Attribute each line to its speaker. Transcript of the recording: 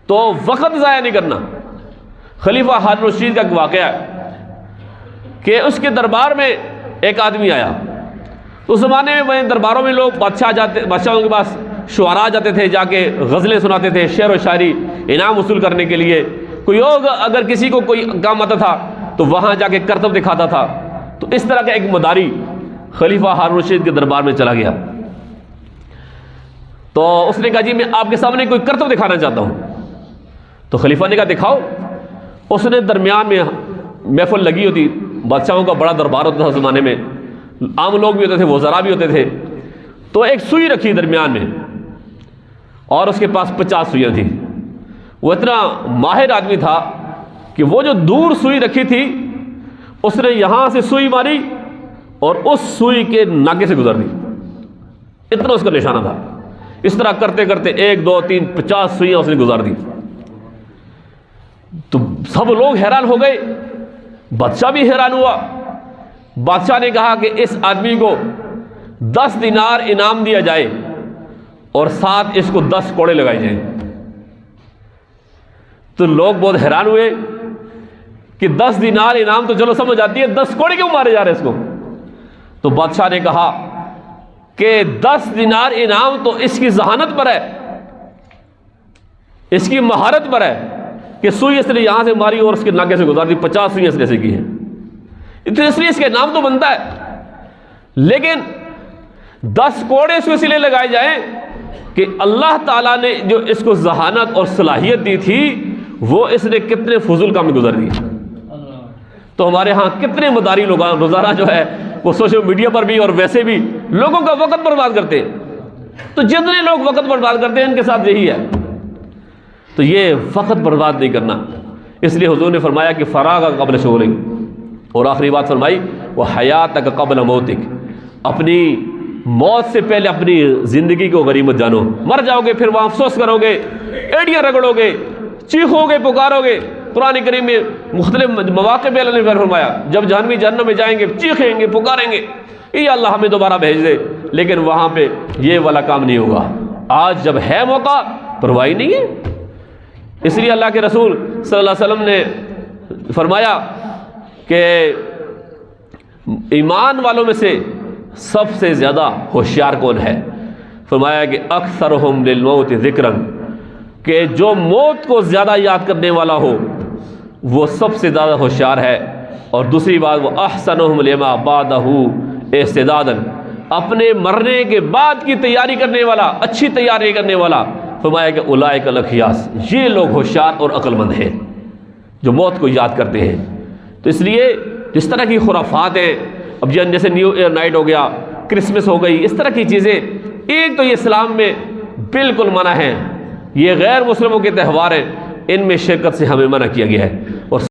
Speaker 1: تو وقت ضائع نہیں کرنا۔ خلیفہ ہارون الرشید کا ایک واقعہ ہے کہ اس کے دربار میں ایک آدمی آیا۔ اس زمانے میں درباروں میں لوگ بادشاہوں کے پاس شعراء جاتے تھے، جا کے غزلیں سناتے تھے، شعر و شاعری انعام وصول کرنے کے لیے۔ کوئی اور اگر کسی کو کوئی کام آتا تھا تو وہاں جا کے کرتب دکھاتا تھا۔ تو اس طرح کا ایک مداری خلیفہ ہارون الرشید کے دربار میں چلا گیا۔ تو اس نے کہا جی میں آپ کے سامنے کوئی کرتب دکھانا چاہتا ہوں۔ تو خلیفہ نے کہا دکھاؤ۔ اس نے درمیان میں محفل لگی ہوتی، بادشاہوں کا بڑا دربار ہوتا تھا اس زمانے میں، عام لوگ بھی ہوتے تھے، وزراء بھی ہوتے تھے۔ تو ایک سوئی رکھی درمیان میں اور اس کے پاس 50 سوئیاں تھیں۔ وہ اتنا ماہر آدمی تھا کہ وہ جو دور سوئی رکھی تھی اس نے یہاں سے سوئی ماری اور اس سوئی کے ناکے سے گزر دی، اتنا اس کا نشانہ تھا۔ اس طرح کرتے کرتے 1 2 3 50 سوئیاں اس نے گزار دی۔ تو سب لوگ حیران ہو گئے، بادشاہ بھی حیران ہوا۔ بادشاہ نے کہا کہ اس آدمی کو 10 دینار انعام دیا جائے اور ساتھ اس کو 10 کوڑے لگائے جائیں۔ تو لوگ بہت حیران ہوئے کہ 10 دینار انعام تو چلو سمجھ آتی ہے، 10 کوڑے کیوں مارے جا رہے اس کو؟ تو بادشاہ نے کہا کہ 10 دینار انعام تو اس کی ذہانت پر ہے، اس کی مہارت پر ہے کہ سوئی اس نے یہاں سے ماری اور اس کے ناکے سے گزار دی، 50 سوئی اس نے سے کی ہیں، اس لیے اس کے نام تو بنتا ہے۔ لیکن 10 کوڑے اس لیے لگائے جائیں کہ اللہ تعالیٰ نے جو اس کو ذہانت اور صلاحیت دی تھی وہ اس نے کتنے فضول کام میں گزر دی۔ تو ہمارے ہاں کتنے مداری لوگ روزانہ جو ہے وہ سوشل میڈیا پر بھی اور ویسے بھی لوگوں کا وقت برباد کرتے ہیں۔ تو جتنے لوگ وقت برباد کرتے ہیں ان کے ساتھ یہی ہے۔ تو یہ وقت برباد نہیں کرنا، اس لیے حضور نے فرمایا کہ فراغ قبل شغلک، اور آخری بات فرمائی وہ حیاتک قبل موتک، اپنی موت سے پہلے اپنی زندگی کو غنیمت جانو۔ مر جاؤ گے پھر وہاں افسوس کرو گے، ایڑیاں رگڑو گے، چیخو گے، پکارو گے۔ قرآن کریم میں مختلف مواقع پہ اللہ نے فرمایا جب جہنم میں جائیں گے چیخیں گے، پکاریں گے اے اللہ ہمیں دوبارہ بھیج دے، لیکن وہاں پہ یہ والا کام نہیں ہوگا۔ آج جب ہے موقع پرواہ نہیں ہے۔ اس لیے اللہ کے رسول صلی اللہ علیہ وسلم نے فرمایا کہ ایمان والوں میں سے سب سے زیادہ ہوشیار کون ہے؟ فرمایا کہ اکثرہم للموت ذکراً، کہ جو موت کو زیادہ یاد کرنے والا ہو وہ سب سے زیادہ ہوشیار ہے۔ اور دوسری بات وہ احسنہم لما بعدہ استعداداً، اپنے مرنے کے بعد کی تیاری کرنے والا، اچھی تیاری کرنے والا۔ فرمایا کہ اولئک الاخیاس، یہ لوگ ہوشیار اور عقل مند ہیں جو موت کو یاد کرتے ہیں۔ تو اس لیے جس طرح کی خرافات ہیں، اب جیسے نیو ایئر نائٹ ہو گیا، کرسمس ہو گئی، اس طرح کی چیزیں ایک تو یہ اسلام میں بالکل منع ہیں، یہ غیر مسلموں کے تہوار ہیں، ان میں شرکت سے ہمیں منع کیا گیا ہے۔